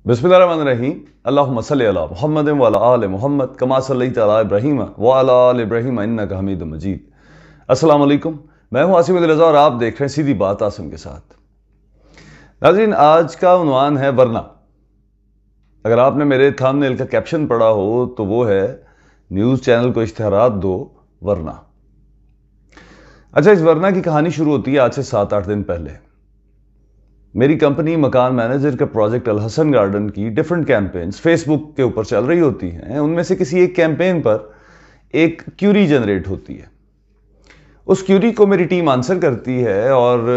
बिस्मिल्लाहिर्रहमानिर्रहीम। अल्लाहुम्मा सल्लि अला मुहम्मद व अला आलि मुहम्मद कमा सल्लैता अला इब्राहीम व अला आलि इब्राहीम इन्नका हमीदुम मजीद। अस्सलाम वालेकुम, मैं हूं आसिम रज़ा और आप देख रहे हैं सीधी बात आसिम के साथ। नाज़रीन, आज का उन्वान है वरना। अगर आपने मेरे थंबनेल का कैप्शन पढ़ा हो तो वो है न्यूज़ चैनल को इश्तिहारात दो वरना। अच्छा, इस वरना की कहानी शुरू होती है आज से 7-8 दिन पहले। मेरी कंपनी मकान मैनेजर का प्रोजेक्ट अल हसन गार्डन की डिफरेंट कैंपेन्स फेसबुक के ऊपर चल रही होती हैं। उनमें से किसी एक कैंपेन पर एक क्यूरी जनरेट होती है। उस क्यूरी को मेरी टीम आंसर करती है और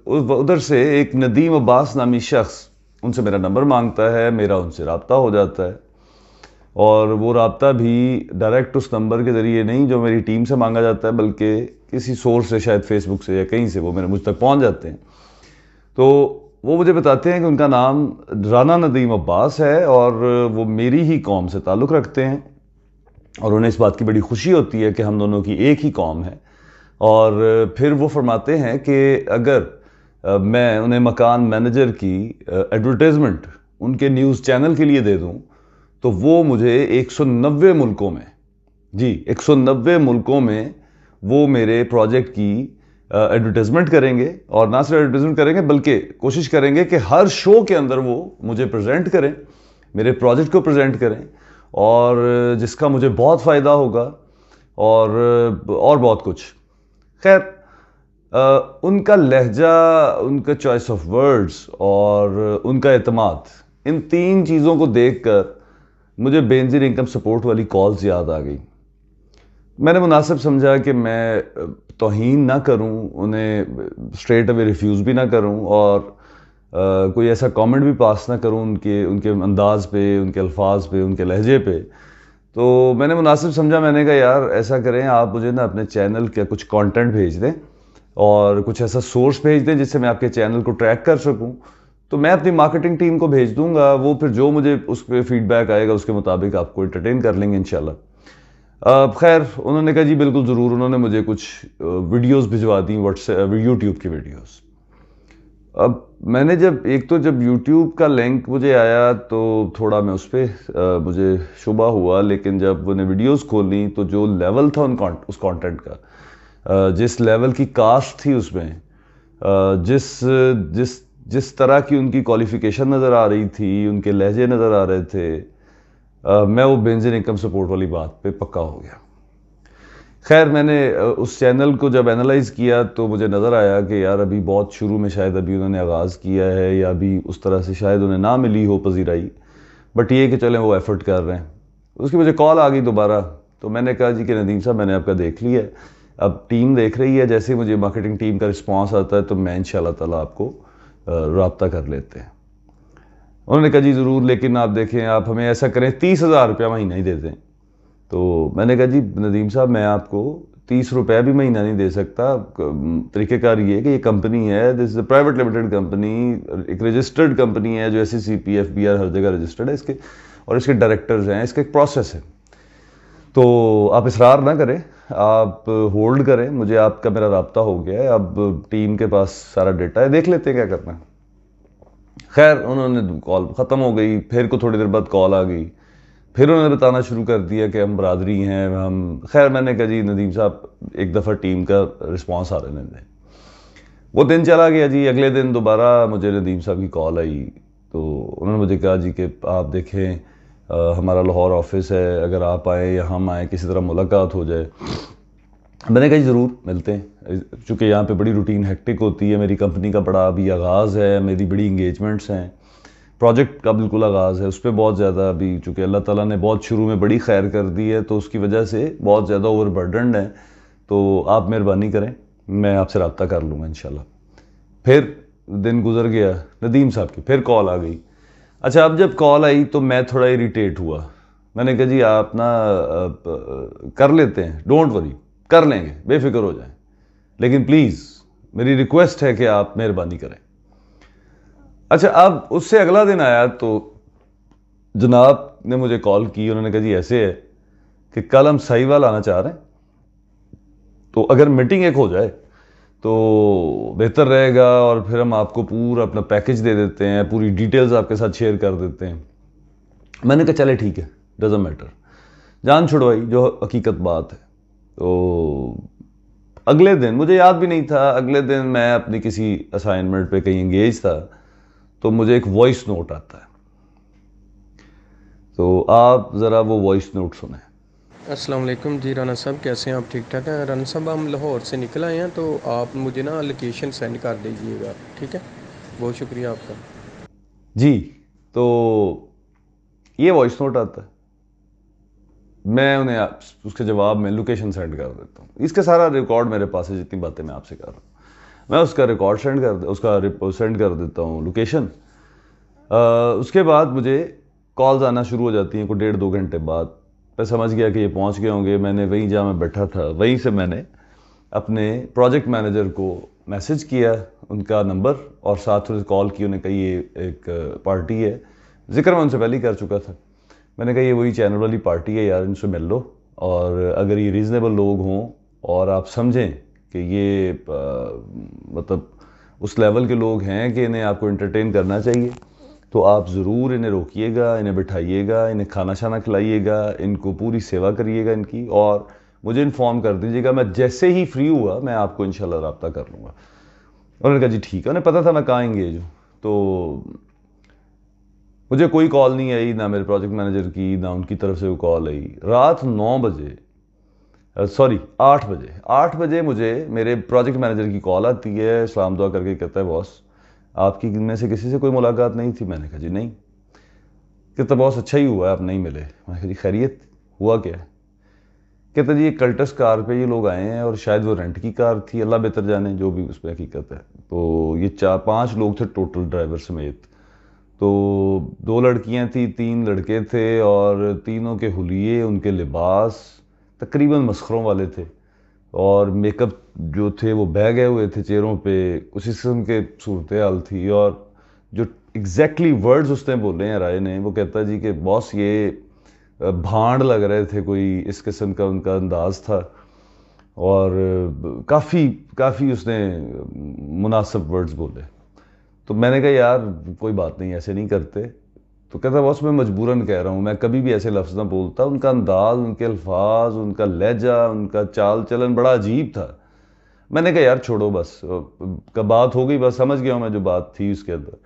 उधर से एक नदीम अब्बास नामी शख्स उनसे मेरा नंबर मांगता है। मेरा उनसे रब्ता हो जाता है और वो रब्ता भी डायरेक्ट उस नंबर के ज़रिए नहीं जो मेरी टीम से मांगा जाता है, बल्कि किसी सोर्स से, शायद फेसबुक से या कहीं से वो मुझ तक पहुंच जाते हैं। तो वो मुझे बताते हैं कि उनका नाम राना नदीम अब्बास है और वो मेरी ही कौम से ताल्लुक़ रखते हैं और उन्हें इस बात की बड़ी खुशी होती है कि हम दोनों की एक ही कौम है। और फिर वो फरमाते हैं कि अगर मैं उन्हें मकान मैनेजर की एडवर्टाइजमेंट उनके न्यूज़ चैनल के लिए दे दूं तो वो मुझे 190 मुल्कों में, जी 190 मुल्कों में वो मेरे प्रोजेक्ट की एडवर्टाइजमेंट करेंगे। और ना सिर्फ एडवर्टाइजमेंट करेंगे बल्कि कोशिश करेंगे कि हर शो के अंदर वो मुझे प्रेजेंट करें, मेरे प्रोजेक्ट को प्रेजेंट करें, और जिसका मुझे बहुत फ़ायदा होगा और बहुत कुछ। खैर, उनका लहजा, उनका चॉइस ऑफ वर्ड्स और उनका एतमाद, इन तीन चीज़ों को देखकर मुझे बेनज़ीर इनकम सपोर्ट वाली कॉल्स याद आ गई। मैंने मुनासिब समझा कि मैं तौहीन ना करूं, उन्हें स्ट्रेट अवे रिफ्यूज़ भी ना करूं और कोई ऐसा कमेंट भी पास ना करूं उनके अंदाज पे, उनके अल्फाज पे, उनके लहजे पे। तो मैंने मुनासिब समझा, मैंने कहा यार ऐसा करें, आप मुझे ना अपने चैनल का कुछ कंटेंट भेज दें और कुछ ऐसा सोर्स भेज दें जिससे मैं आपके चैनल को ट्रैक कर सकूं। तो मैं अपनी मार्केटिंग टीम को भेज दूंगा, वो फिर जो मुझे उस पर फीडबैक आएगा उसके मुताबिक आपको एंटरटेन कर लेंगे इंशाल्लाह। खैर, उन्होंने कहा जी बिल्कुल ज़रूर। उन्होंने मुझे कुछ वीडियोस भिजवा दी, व्हाट्सएप यूट्यूब की वीडियोस। अब मैंने जब यूट्यूब का लिंक मुझे आया तो थोड़ा मैं उस पर मुझे शुबा हुआ, लेकिन जब उन्हें वीडियोस खोली तो जो लेवल था उस कंटेंट का, जिस लेवल की कास्ट थी उसमें, जिस जिस जिस तरह की उनकी क्वालिफिकेशन नज़र आ रही थी, उनके लहजे नज़र आ रहे थे, मैं वो बेनज़ीर इनकम सपोर्ट वाली बात पे पक्का हो गया। खैर, मैंने उस चैनल को जब एनालाइज़ किया तो मुझे नज़र आया कि यार अभी बहुत शुरू में शायद अभी उन्होंने आगाज़ किया है या अभी उस तरह से शायद उन्हें ना मिली हो पजीराई, बट ये कि चलें वो एफ़र्ट कर रहे हैं। उसकी मुझे कॉल आ गई दोबारा, तो मैंने कहा जी कि नदीम साहब, मैंने आपका देख लिया है, अब टीम देख रही है, जैसे ही मुझे मार्केटिंग टीम का रिस्पॉन्स आता है तो मैं इंशाल्लाह ताला आपको रब्ता कर लेते हैं। उन्होंने कहा जी ज़रूर, लेकिन आप देखें, आप हमें ऐसा करें 30,000 रुपया महीना ही दे दें। तो मैंने कहा जी नदीम साहब, मैं आपको 30 रुपये भी महीना नहीं दे सकता। तरीक़ेकार ये है कि ये कंपनी है, this is a private limited company, एक रजिस्टर्ड कंपनी है जो SEC PF BR हर जगह रजिस्टर्ड है इसके, और इसके डायरेक्टर्स हैं, इसका एक प्रोसेस है। तो आप इसरार ना करें, आप होल्ड करें, मुझे आपका मेरा रब्ता हो गया है, अब टीम के पास सारा डेटा है, देख लेते हैं क्या करना है। खैर, उन्होंने कॉल ख़त्म हो गई, फिर को थोड़ी देर बाद कॉल आ गई, फिर उन्होंने बताना शुरू कर दिया कि हम बरादरी हैं हम। खैर, मैंने कहा जी नदीम साहब, एक दफ़ा टीम का रिस्पांस आ रहे दें। वो दिन चला गया जी। अगले दिन दोबारा मुझे नदीम साहब की कॉल आई, तो उन्होंने मुझे कहा जी कि आप देखें, हमारा लाहौर ऑफिस है, अगर आप आएँ या हम आएँ, किसी तरह मुलाकात हो जाए। मैंने कहा ज़रूर मिलते हैं, चूँकि यहाँ पे बड़ी रूटीन हेक्टिक होती है, मेरी कंपनी का बड़ा अभी आगाज़ है, मेरी बड़ी इंगेजमेंट्स हैं, प्रोजेक्ट का बिल्कुल आगाज़ है, उस पर बहुत ज़्यादा अभी, चूँकि अल्लाह ताला ने बहुत शुरू में बड़ी खैर कर दी है तो उसकी वजह से बहुत ज़्यादा ओवरबर्डनड है। तो आप मेहरबानी करें, मैं आपसे रब्ता कर लूँगा इंशाल्लाह। फिर दिन गुजर गया, नदीम साहब की फिर कॉल आ गई। अच्छा, अब जब कॉल आई तो मैं थोड़ा इरिटेट हुआ। मैंने कहा जी आप ना कर लेते हैं, डोंट वरी, कर लेंगे, बेफिक्र हो जाएं, लेकिन प्लीज़ मेरी रिक्वेस्ट है कि आप मेहरबानी करें। अच्छा, अब उससे अगला दिन आया तो जनाब ने मुझे कॉल की। उन्होंने कहा जी ऐसे है कि कल हम साहिवाल आना चाह रहे हैं, तो अगर मीटिंग एक हो जाए तो बेहतर रहेगा। और फिर हम आपको पूरा अपना पैकेज दे देते हैं, पूरी डिटेल्स आपके साथ शेयर कर देते हैं। मैंने कहा चले ठीक है, डजंट मैटर, जान छुड़वाई जो हकीकत बात है। तो अगले दिन, मुझे याद भी नहीं था, अगले दिन मैं अपनी किसी असाइनमेंट पे कहीं एंगेज था, तो मुझे एक वॉइस नोट आता है। तो आप ज़रा वो वॉइस नोट सुने। अस्सलाम वालेकुम जी राना साहब, कैसे हैं आप? ठीक ठाक हैं राना साहब? हम लाहौर से निकल आए हैं, तो आप मुझे ना लोकेशन सेंड कर दीजिएगा, ठीक है? बहुत शुक्रिया आपका। जी, तो ये वॉइस नोट आता है, मैं उन्हें उसके जवाब में लोकेशन सेंड कर देता हूँ। इसका सारा रिकॉर्ड मेरे पास है, जितनी बातें मैं आपसे कर रहा हूँ मैं उसका रिकॉर्ड सेंड कर देता हूँ लोकेशन। उसके बाद मुझे कॉल्स आना शुरू हो जाती हैं, कोई 1.5-2 घंटे बाद। मैं समझ गया कि ये पहुंच गए होंगे। मैंने वहीं जहाँ मैं बैठा था वहीं से मैंने अपने प्रोजेक्ट मैनेजर को मैसेज किया, उनका नंबर, और साथ में कॉल की। उन्हें कही ये एक पार्टी है, जिक्र मैं उनसे पहले ही कर चुका था। मैंने कहा ये वही चैनल वाली पार्टी है यार, इनसे मिल लो, और अगर ये रीज़नेबल लोग हों और आप समझें कि ये मतलब उस लेवल के लोग हैं कि इन्हें आपको एंटरटेन करना चाहिए, तो आप ज़रूर इन्हें रोकिएगा, इन्हें बिठाइएगा, इन्हें खाना शाना खिलाइएगा, इनको पूरी सेवा करिएगा इनकी, और मुझे इन्फॉर्म कर दीजिएगा। मैं जैसे ही फ्री हुआ मैं आपको इंशाल्लाह रब्ता कर लूँगा। उन्होंने कहा जी ठीक है। उन्हें पता था मैं कहाँ एंगेज हूँ। तो मुझे कोई कॉल नहीं आई, ना मेरे प्रोजेक्ट मैनेजर की, ना उनकी तरफ से वो कॉल आई। रात 9 बजे, सॉरी 8 बजे, 8 बजे मुझे मेरे प्रोजेक्ट मैनेजर की कॉल आती है, सलाम दुआ करके कहता है बॉस आपकी में से किसी से कोई मुलाकात नहीं थी? मैंने कहा जी नहीं। कहता बॉस अच्छा ही हुआ आप नहीं मिले। मैंने कहा जी खैरियत, हुआ क्या है? कहता जी ये कल्टस कार पे ये लोग आए हैं, और शायद वो रेंट की कार थी, अल्लाह बेहतर जाने जो भी उस पर हकीकत है। तो ये 4-5 लोग थे टोटल, ड्राइवर समेत। तो 2 लड़कियां थी, 3 लड़के थे, और तीनों के हुलिये, उनके लिबास तकरीबन मसखरों वाले थे, और मेकअप जो थे वो बह गए हुए थे चेहरों पे, उसी किस्म के सूरत हाल थी। और जो एग्जैक्टली वर्ड्स उसने बोले हैं राय ने, वो कहता है जी कि बॉस ये भांड लग रहे थे, कोई इस किस्म का उनका अंदाज था। और काफ़ी काफ़ी उसने मुनासिब वर्ड्स बोले। तो मैंने कहा यार कोई बात नहीं, ऐसे नहीं करते। तो कहता बॉस मैं मजबूरन कह रहा हूँ, मैं कभी भी ऐसे लफ्ज़ ना बोलता। उनका अंदाज, उनके अल्फाज, उनका लहजा, उनका चाल चलन बड़ा अजीब था। मैंने कहा यार छोड़ो बस, का बात हो गई, बस समझ गया हूँ मैं जो बात थी उसके अंदर।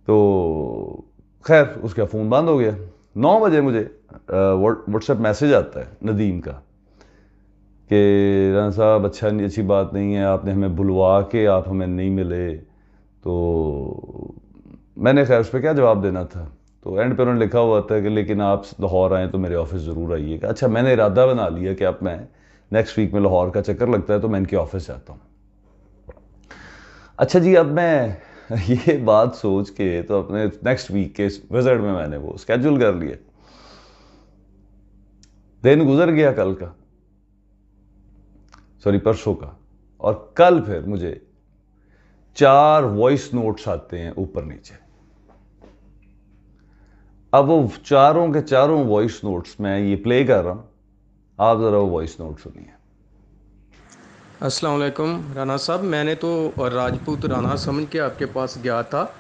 तो खैर उसका फ़ोन बंद हो गया। 9 बजे मुझे व्हाट्सएप मैसेज आता है नदीम का कि राना साहब अच्छा नहीं, अच्छी बात नहीं है, आपने हमें बुलवा के आप हमें नहीं मिले। तो मैंने खैर उस पर क्या जवाब देना था। तो एंड पे उन्होंने लिखा हुआ था कि लेकिन आप लाहौर आएँ तो मेरे ऑफिस ज़रूर आइएगा। अच्छा मैंने इरादा बना लिया कि अब मैं नेक्स्ट वीक में लाहौर का चक्कर लगता है तो मैं इनके ऑफिस जाता हूँ। अच्छा जी, अब मैं ये बात सोच के तो अपने नेक्स्ट वीक के विजिट में मैंने वो स्केड्यूल कर लिया। दिन गुजर गया कल का, सॉरी परसों का, और कल फिर मुझे 4 वॉइस नोट्स आते हैं ऊपर नीचे। अब वो चारों के चारों वॉइस नोट्स मैं ये प्ले कर रहा हूं, आप जरा वो वॉइस नोट सुनिए। अस्सलाम वालेकुम राना साहब, मैंने तो राजपूत राना समझ के आपके पास गया था।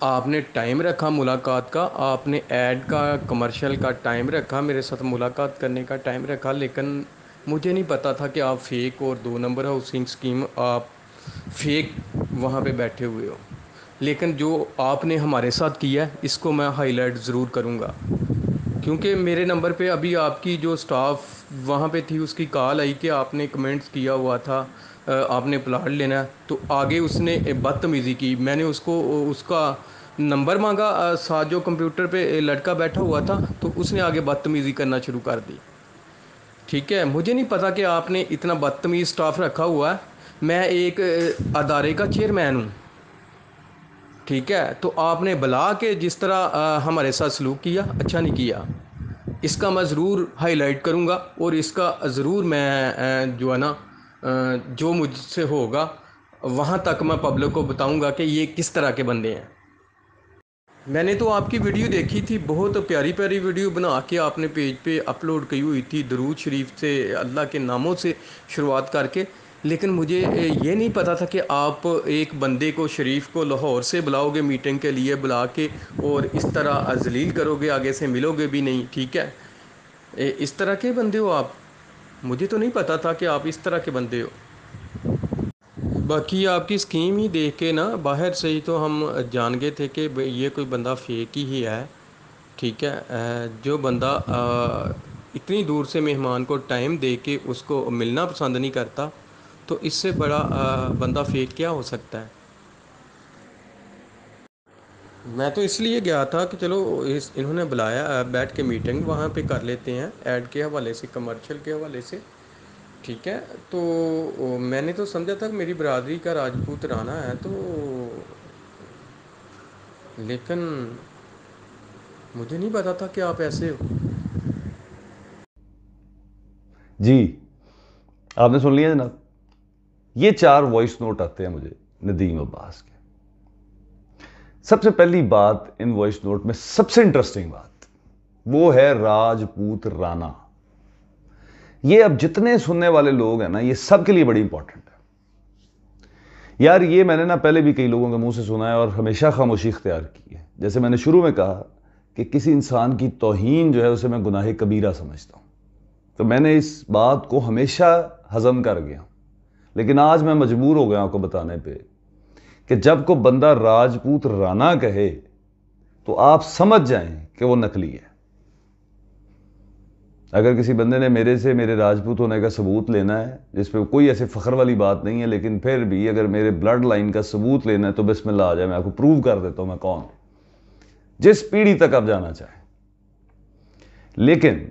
आपने टाइम रखा मुलाकात का, आपने ऐड का, कमर्शियल का टाइम रखा, मेरे साथ मुलाकात करने का टाइम रखा, लेकिन मुझे नहीं पता था कि आप फेक और 2 नंबर हाउसिंग स्कीम आप फेक वहाँ पे बैठे हुए हो। लेकिन जो आपने हमारे साथ किया है इसको मैं हाईलाइट ज़रूर करूँगा, क्योंकि मेरे नंबर पे अभी आपकी जो स्टाफ वहाँ पे थी उसकी कॉल आई कि आपने कमेंट्स किया हुआ था, आपने प्लाट लेना है, तो आगे उसने बदतमीज़ी की। मैंने उसको उसका नंबर मांगा, साथ जो कंप्यूटर पे लड़का बैठा हुआ था, तो उसने आगे बदतमीज़ी करना शुरू कर दी। ठीक है, मुझे नहीं पता कि आपने इतना बदतमीज़ स्टाफ रखा हुआ है। मैं एक अदारे का चेयरमैन हूँ, ठीक है? तो आपने बुला के जिस तरह हमारे साथ सलूक किया, अच्छा नहीं किया। इसका मैं ज़रूर हाईलाइट करूँगा, और इसका ज़रूर मैं जो है ना जो मुझसे होगा वहाँ तक मैं पब्लिक को बताऊँगा कि ये किस तरह के बंदे हैं। मैंने तो आपकी वीडियो देखी थी, बहुत प्यारी प्यारी वीडियो बना के आपने पेज पे अपलोड की हुई थी, दरूद शरीफ से, अल्लाह के नामों से शुरुआत करके। लेकिन मुझे ये नहीं पता था कि आप एक बंदे को, शरीफ को, लाहौर से बुलाओगे मीटिंग के लिए, बुला के और इस तरह जलील करोगे, आगे से मिलोगे भी नहीं, ठीक है। इस तरह के बंदे हो आप? मुझे तो नहीं पता था कि आप इस तरह के बंदे हो। बाकी आपकी स्कीम ही देख के ना, बाहर से ही तो हम जान गए थे कि ये कोई बंदा फेक ही है, ठीक है। जो बंदा इतनी दूर से मेहमान को टाइम दे के उसको मिलना पसंद नहीं करता, तो इससे बड़ा बंदा फेक क्या हो सकता है। मैं तो इसलिए गया था कि चलो इन्होंने बुलाया, बैठ के मीटिंग वहाँ पे कर लेते हैं, ऐड के हवाले से, कमर्शियल के हवाले से, ठीक है। तो मैंने तो समझा था कि मेरी बरादरी का राजपूत राना है, तो लेकिन मुझे नहीं पता था कि आप ऐसे हो। जी, आपने सुन लिया जनाब। ये 4 वॉइस नोट आते हैं मुझे नदीम अब्बास के। सबसे पहली बात इन वॉइस नोट में, सबसे इंटरेस्टिंग बात, वो है राजपूत राना। ये अब जितने सुनने वाले लोग हैं ना, ये सबके लिए बड़ी इंपॉर्टेंट है यार। ये मैंने ना पहले भी कई लोगों के मुंह से सुना है और हमेशा खामोशी इख्तियार की है। जैसे मैंने शुरू में कहा कि किसी इंसान की तौहीन जो है उसे मैं गुनाह कबीरा समझता हूं, तो मैंने इस बात को हमेशा हजम कर गया। लेकिन आज मैं मजबूर हो गया आपको बताने पे कि जब को बंदा राजपूत राना कहे तो आप समझ जाएं कि वो नकली है। अगर किसी बंदे ने मेरे से मेरे राजपूत होने का सबूत लेना है, जिसपे कोई ऐसे फख्र वाली बात नहीं है, लेकिन फिर भी अगर मेरे ब्लड लाइन का सबूत लेना है तो बिस्मिल्लाह आ जाए, मैं आपको प्रूव कर देता हूं मैं कौन हूं, जिस पीढ़ी तक आप जाना चाहें। लेकिन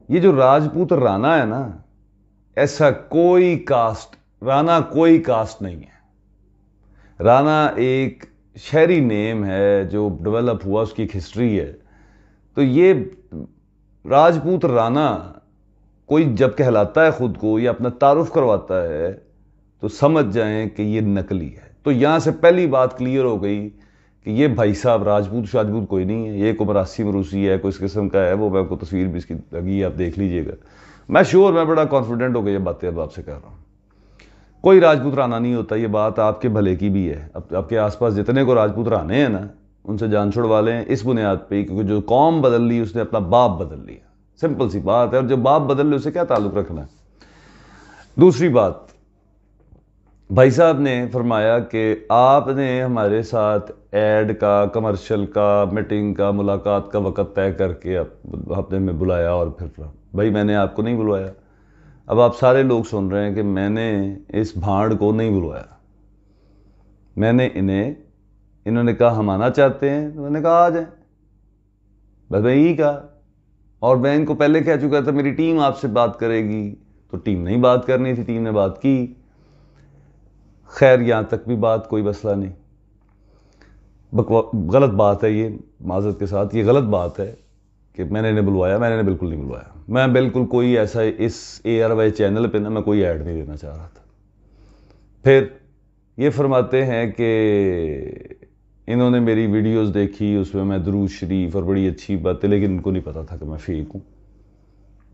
ये जो राजपूत राना है ना, ऐसा कोई कास्ट, राना कोई कास्ट नहीं है। राना एक शहरी नेम है जो डेवलप हुआ, उसकी एक हिस्ट्री है। तो ये राजपूत राना कोई जब कहलाता है खुद को या अपना तारुफ करवाता है तो समझ जाएं कि ये नकली है। तो यहां से पहली बात क्लियर हो गई कि ये भाई साहब राजपूत कोई नहीं है, ये कोई मरासी मरूसी है, कोई इस किस्म का है। वो मैं आपको तस्वीर भी इसकी लगी, आप देख लीजिएगा। मैं बड़ा कॉन्फिडेंट हो गया ये बातें अब आपसे कर रहा हूं। कोई राजपूत राना नहीं होता। ये बात आपके भले की भी है। अब आपके आसपास जितने को राजपूत राने हैं ना, उनसे जान छुड़वा लें इस बुनियाद पे, क्योंकि जो कौम बदल ली उसने अपना बाप बदल लिया। सिंपल सी बात है। और जब बाप बदल ले उसे क्या ताल्लुक रखना है। दूसरी बात, भाई साहब ने फरमाया कि आपने हमारे साथ एड का, कमर्शियल का, मीटिंग का, मुलाकात का वक़्त तय करके आपने में बुलाया, और फिर भाई मैंने आपको नहीं बुलवाया। अब आप सारे लोग सुन रहे हैं कि मैंने इस भाड़ को नहीं बुलवाया। मैंने इन्होंने कहा हम आना चाहते हैं, तो मैंने कहा आ जाए, बस मैं यही कहा। और मैं इनको पहले कह चुका था मेरी टीम आपसे बात करेगी, तो टीम नहीं बात करनी थी, टीम ने बात की। खैर यहां तक भी बात कोई मसला नहीं। गलत बात है ये, माजरत के साथ ये गलत बात है कि मैंने इन्हें बुलवाया। मैंने इन्हें बिल्कुल नहीं बुलवाया। मैं बिल्कुल कोई ऐसा इस ARY चैनल पे ना मैं कोई ऐड नहीं देना चाह रहा था। फिर ये फरमाते हैं कि इन्होंने मेरी वीडियोस देखी, उसमें मैं दुरूद शरीफ और बड़ी अच्छी बातें, लेकिन इनको नहीं पता था कि मैं फेक हूँ।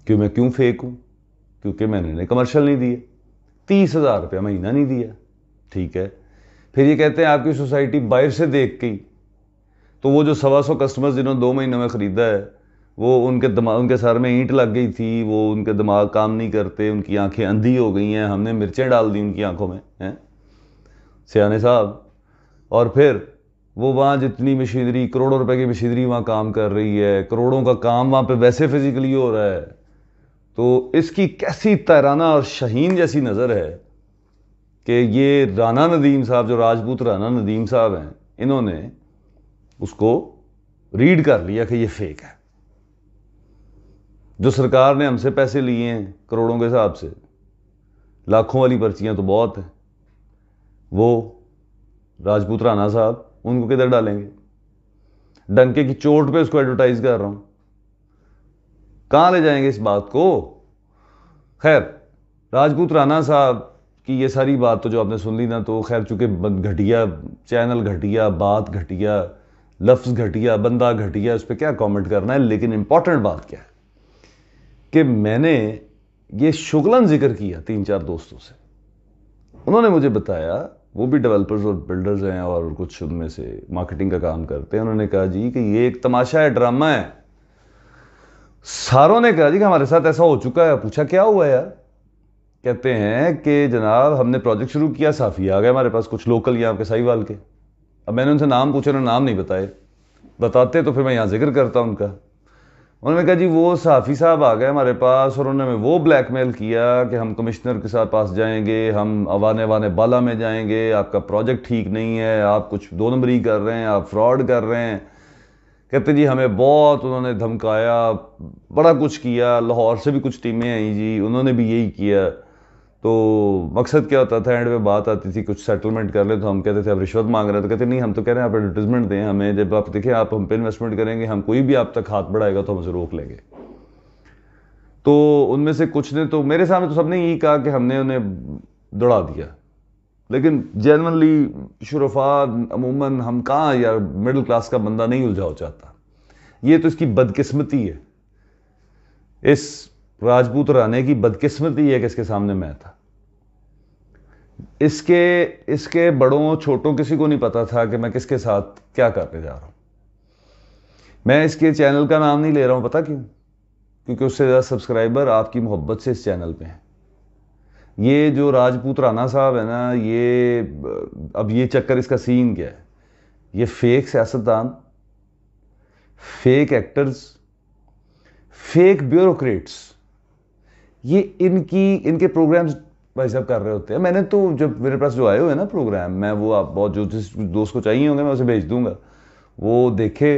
मैं क्यों फेक हूँ? क्योंकि मैंने इन्हें कमर्शियल नहीं दिए, 30,000 रुपया महीना नहीं दिया, ठीक है। फिर ये कहते हैं आपकी सोसाइटी बाहर से देख गई, तो वो जो 125 कस्टमर्स जिन्होंने 2 महीनों में ख़रीदा है, वो उनके सर में ईंट लग गई थी, वो उनके दिमाग काम नहीं करते, उनकी आंखें अंधी हो गई हैं, हमने मिर्चें डाल दी उनकी आंखों में, हैं सियाने साहब। और फिर वो वहाँ जितनी मशीनरी, करोड़ों रुपए की मशीनरी वहाँ काम कर रही है, करोड़ों का काम वहाँ पे वैसे फिजिकली हो रहा है, तो इसकी कैसी तैराना और शहीन जैसी नज़र है कि ये राना नदीम साहब, जो राजपूत राना नदीम साहब हैं, इन्होंने उसको रीड कर लिया कि ये फेक है। जो सरकार ने हमसे पैसे लिए हैं करोड़ों के हिसाब से, लाखों वाली पर्चियां तो बहुत हैं, वो राजपूत राना साहब उनको किधर डालेंगे? डंके की चोट पे उसको एडवर्टाइज कर रहा हूं, कहां ले जाएंगे इस बात को? खैर, राजपूत राना साहब की ये सारी बात तो जो आपने सुन ली ना, तो खैर चूंकि घटिया चैनल, घटिया बात, घटिया लफ्ज़, घटिया बंदा, घटिया, उस पर क्या कमेंट करना है। लेकिन इंपॉर्टेंट बात क्या है कि मैंने ये शुगलन जिक्र किया 3-4 दोस्तों से उन्होंने मुझे बताया, वो भी डेवलपर्स और बिल्डर्स हैं और कुछ उनमें से मार्केटिंग का काम करते हैं। उन्होंने कहा जी कि ये एक तमाशा है, ड्रामा है। सारों ने कहा जी कि हमारे साथ ऐसा हो चुका है। पूछा क्या हुआ यार? कहते हैं कि जनाब हमने प्रोजेक्ट शुरू किया, साफी आ गए हमारे पास कुछ लोकल यहाँ के साहिवाल के। अब मैंने उनसे नाम पूछा, उन्होंने नाम नहीं बताए। बताते तो फिर मैं यहाँ जिक्र करता उनका। उन्होंने कहा जी वो साफ़ी साहब आ गए हमारे पास और उन्होंने वो ब्लैकमेल किया कि हम कमिश्नर के साथ पास जाएंगे, हम अवाने वाने बाला में जाएंगे, आपका प्रोजेक्ट ठीक नहीं है, आप कुछ दो नंबरी कर रहे हैं, आप फ्रॉड कर रहे हैं। कहते जी हमें बहुत उन्होंने धमकाया, बड़ा कुछ किया। लाहौर से भी कुछ टीमें आई जी, उन्होंने भी यही किया। तो मकसद क्या होता था, एंड में बात आती थी कुछ सेटलमेंट कर ले तो हम कहते थे आप रिश्वत मांग रहे हैं। तो कहते नहीं, हम तो कह रहे हैं आप एडवर्टीजमेंट दें हमें, जब आप देखें आप हम पे इन्वेस्टमेंट करेंगे, हम कोई भी आप तक हाथ बढ़ाएगा तो हम उसे रोक लेंगे। तो उनमें से कुछ ने तो मेरे सामने तो सबने यही कहा कि हमने उन्हें दौड़ा दिया। लेकिन जेनवनली शुरफा अमूमन हम कहाँ यार, मिडिल क्लास का बंदा नहीं उलझाओ चाहता। ये तो इसकी बदकिस्मती है, इस राजपूत राणे की बदकिस्मती है कि इसके सामने मैं था। इसके बड़ों छोटों किसी को नहीं पता था कि मैं किसके साथ क्या करने जा रहा हूं। मैं इसके चैनल का नाम नहीं ले रहा हूं, पता क्यों? क्योंकि उससे ज़्यादा सब्सक्राइबर आपकी मोहब्बत से इस चैनल पे हैं। ये जो राजपूत राणा साहब है ना, ये अब ये चक्कर, इसका सीन क्या है? ये फेक सियासतदान, फेक एक्टर्स, फेक ब्यूरोक्रेट्स, ये इनके प्रोग्राम्स भाई साहब कर रहे होते हैं। मैंने तो जब मेरे पास जो आए हुए हैं ना प्रोग्राम, मैं वो आप बहुत जो जिस दोस्त को चाहिए होंगे मैं उसे भेज दूंगा, वो देखे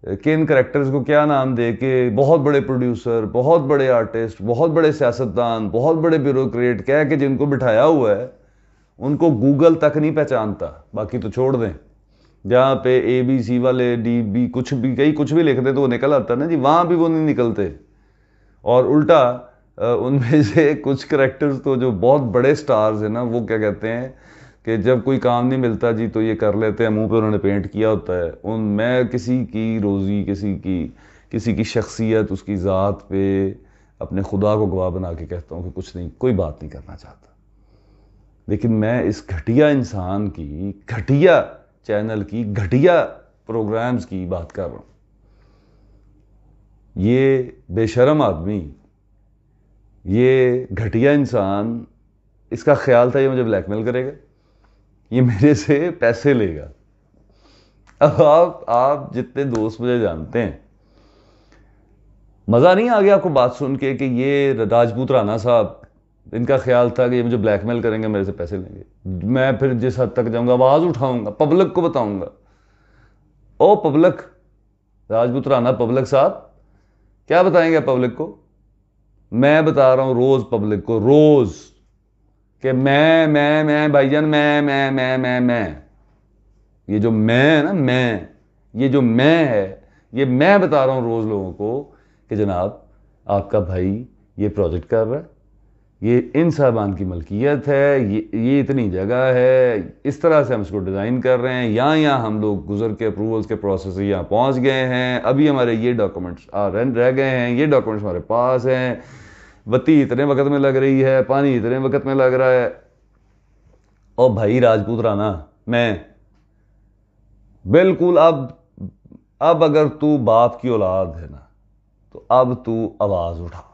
कि इन करेक्टर्स को क्या नाम दे के बहुत बड़े प्रोड्यूसर, बहुत बड़े आर्टिस्ट, बहुत बड़े सियासतदान, बहुत बड़े ब्यूरोक्रेट कह के जिनको बिठाया हुआ है, उनको गूगल तक नहीं पहचानता। बाकी तो छोड़ दें, जहाँ पे ABC वाले DB कुछ भी लिख दे तो वो निकल आता ना जी, वहाँ भी वो नहीं निकलते। और उल्टा उनमें से कुछ करेक्टर्स तो जो बहुत बड़े स्टार्स हैं ना, वो क्या कहते हैं कि जब कोई काम नहीं मिलता जी तो ये कर लेते हैं, मुंह पे उन्होंने पेंट किया होता है। मैं किसी की रोज़ी, किसी की शख्सियत, उसकी ज़ात पे अपने खुदा को गवाह बना के कहता हूँ कि कुछ नहीं, कोई बात नहीं करना चाहता। लेकिन मैं इस घटिया इंसान की, घटिया चैनल की, घटिया प्रोग्राम्स की बात कर रहा हूँ। ये बेशरम आदमी, ये घटिया इंसान, इसका ख्याल था ये मुझे ब्लैकमेल करेगा, ये मेरे से पैसे लेगा। अब आप जितने दोस्त मुझे जानते हैं, मज़ा नहीं आ गया आपको बात सुन के कि ये राजपूत राणा साहब, इनका ख्याल था कि ये मुझे ब्लैकमेल करेंगे, मेरे से पैसे लेंगे। मैं फिर जिस हद तक जाऊंगा, आवाज़ उठाऊंगा, पब्लिक को बताऊंगा, ओ पब्लिक, राजपूत राणा पब्लिक साहब क्या बताएंगे पब्लिक को? मैं बता रहा हूं रोज पब्लिक को, रोज, कि मैं भाईजान, मैं ये जो मैं है ना, ये जो मैं है, ये मैं बता रहा हूं रोज लोगों को कि जनाब आपका भाई ये प्रोजेक्ट कर रहा है, ये इन साहबान की मलकियत है, ये इतनी जगह है, इस तरह से हम इसको डिज़ाइन कर रहे हैं, यहाँ हम लोग गुजर के अप्रूवल्स के प्रोसेस से यहाँ पहुँच गए हैं, अभी हमारे ये डॉक्यूमेंट्स रह गए हैं, ये डॉक्यूमेंट्स हमारे पास हैं, बत्ती इतने वक्त में लग रही है, पानी इतने वक्त में लग रहा है। और भाई राजपूत राणा, मैं बिल्कुल, अब अगर तू बाप की औलाद है ना, तो अब तू आवाज़ उठा,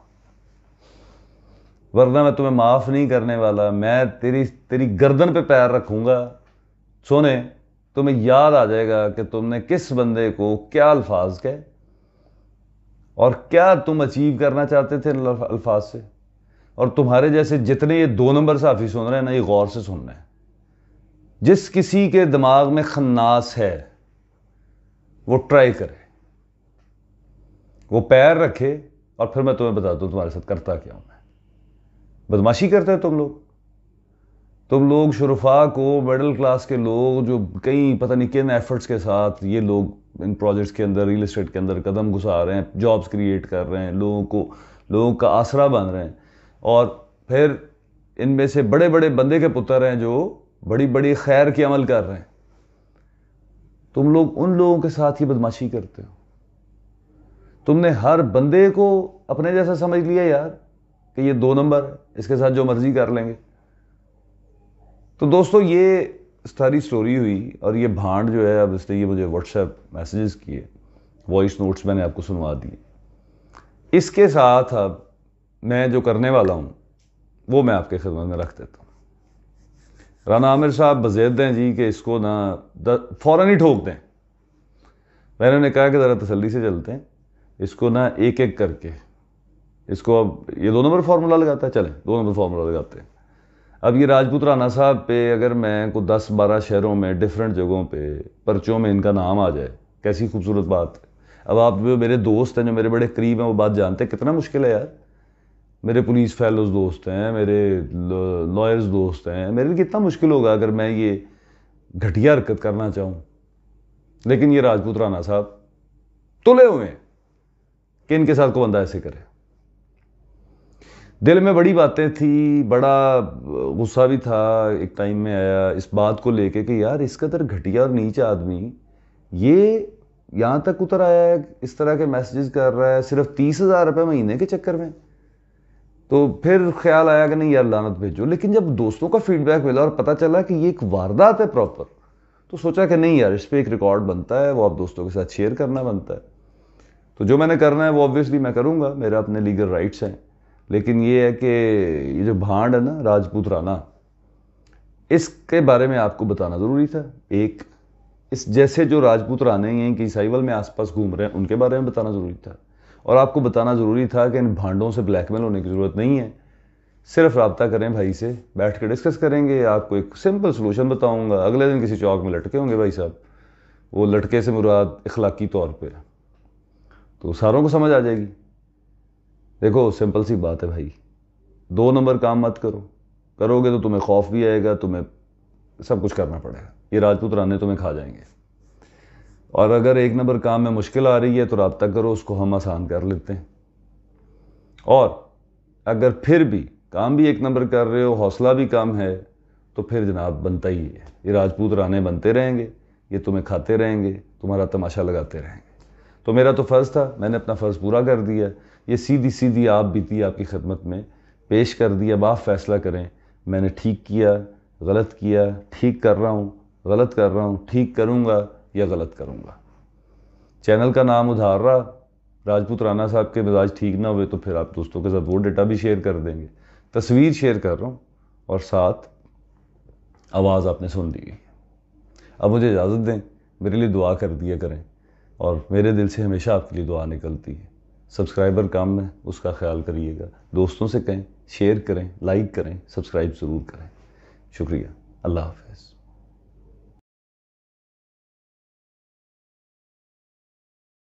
वरना मैं तुम्हें माफ़ नहीं करने वाला। मैं तेरी गर्दन पे पैर रखूंगा। सोने, तुम्हें याद आ जाएगा कि तुमने किस बंदे को क्या अल्फाज कहे और क्या तुम अचीव करना चाहते थे अल्फाज से। और तुम्हारे जैसे जितने ये 2 नंबर साफी सुन रहे हैं ना, ये गौर से सुन रहे हैं। जिस किसी के दिमाग में खन्नास है वो ट्राई करे, वो पैर रखे, और फिर मैं तुम्हें बता दूं तुम्हारे साथ करता क्या हूं मैं। बदमाशी करते हो तुम लोग शुरफा को, मिडिल क्लास के लोग जो कई पता नहीं किन एफर्ट्स के साथ ये लोग इन प्रोजेक्ट्स के अंदर, रियल एस्टेट के अंदर कदम घुसा रहे हैं, जॉब्स क्रिएट कर रहे हैं, लोगों का आसरा बन रहे हैं। और फिर इनमें से बड़े बड़े बंदे के पुत्र हैं जो बड़ी बड़ी खैर की अमल कर रहे हैं। तुम लोग उन लोगों के साथ ही बदमाशी करते हो। तुमने हर बंदे को अपने जैसा समझ लिया यार, कि ये 2 नंबर है, इसके साथ जो मर्जी कर लेंगे। तो दोस्तों ये सारी स्टोरी हुई और ये भांड जो है अब इसने ये मुझे व्हाट्सएप मैसेजेस किए, वॉइस नोट्स मैंने आपको सुनवा दिए। इसके साथ अब मैं जो करने वाला हूँ वो मैं आपके खिदमत में रख देता हूँ। राना आमिर साहब बज़ेद हैं जी कि इसको ना फ़ौरन ही ठोक दें। मैंने उन्हें कहा कि ज़रा तसल्ली से चलते हैं, इसको ना एक एक करके इसको, अब ये 2 नंबर फार्मूला लगाता है, चलें 2 नंबर फार्मूला लगाते हैं। अब ये राजपूत राना साहब पे अगर मैं को 10-12 शहरों में डिफरेंट जगहों पे पर्चों में इनका नाम आ जाए, कैसी खूबसूरत बात है। अब आप जो मेरे दोस्त हैं, जो मेरे बड़े करीब हैं, वो बात जानते हैं कितना मुश्किल है यार। मेरे पुलिस फेलोज दोस्त हैं, मेरे लॉयर्स दोस्त हैं, मेरे लिए कितना मुश्किल होगा अगर मैं ये घटिया हरकत करना चाहूँ। लेकिन ये राजपूत राना साहब तुले हुए हैं कि इनके साथ को बंदा ऐसे करे। दिल में बड़ी बातें थी, बड़ा गुस्सा भी था, एक टाइम में आया इस बात को लेके कि यार इस कदर घटिया और नीच आदमी ये यहाँ तक उतर आया है, इस तरह के मैसेजेस कर रहा है सिर्फ 30,000 रुपये महीने के चक्कर में। तो फिर ख्याल आया कि नहीं यार लानत भेजो। लेकिन जब दोस्तों का फीडबैक मिला और पता चला कि ये एक वारदात है प्रॉपर, तो सोचा कि नहीं यार इस पर एक रिकॉर्ड बनता है, वो आप दोस्तों के साथ शेयर करना बनता है। तो जो मैंने करना है वो ऑब्वियसली मैं करूँगा, मेरा अपने लीगल राइट्स हैं। लेकिन ये है कि ये जो भांड है ना राजपूत राना, इसके बारे में आपको बताना ज़रूरी था। एक इस जैसे जो राजपूत राने हैं कि साहिवाल में आसपास घूम रहे हैं, उनके बारे में बताना ज़रूरी था। और आपको बताना ज़रूरी था कि इन भांडों से ब्लैकमेल होने की ज़रूरत नहीं है। सिर्फ रब्ता करें भाई से, बैठ के डिस्कस करेंगे, आपको एक सिंपल सोल्यूशन बताऊंगा। अगले दिन किसी चौक में लटके होंगे भाई साहब, वो लटके से मुराद इखलाकी तौर पे, तो सारों को समझ आ जाएगी। देखो सिंपल सी बात है भाई, 2 नंबर काम मत करो, करोगे तो तुम्हें खौफ भी आएगा, तुम्हें सब कुछ करना पड़ेगा, ये राजपूत राने तुम्हें खा जाएंगे। और अगर 1 नंबर काम में मुश्किल आ रही है तो रब्ता करो, उसको हम आसान कर लेते हैं। और अगर फिर भी काम भी 1 नंबर कर रहे हो, हौसला भी कम है, तो फिर जनाब बनता ही है, ये राजपूत राने बनते रहेंगे, ये तुम्हें खाते रहेंगे, तुम्हारा तमाशा लगाते रहेंगे। तो मेरा तो फ़र्ज़ था, मैंने अपना फ़र्ज़ पूरा कर दिया। ये सीधी सीधी आप बीती आपकी खिदमत में पेश कर दिया। अब आप फैसला करें, मैंने ठीक किया, गलत किया, ठीक कर रहा हूँ, गलत कर रहा हूँ, ठीक करूँगा या गलत करूँगा। चैनल का नाम उधार रहा, राजपूत राना साहब के मिजाज ठीक ना हुए तो फिर आप दोस्तों के साथ वो डेटा भी शेयर कर देंगे। तस्वीर शेयर कर रहा हूँ और साथ आवाज़ आपने सुन ली। अब मुझे इजाज़त दें, मेरे लिए दुआ कर दिया करें, और मेरे दिल से हमेशा आपके लिए दुआ निकलती है। सब्सक्राइबर काम में, उसका ख्याल करिएगा, दोस्तों से कहें, शेयर करें, लाइक करें, सब्सक्राइब ज़रूर करें। शुक्रिया, अल्लाह हाफ़िज़।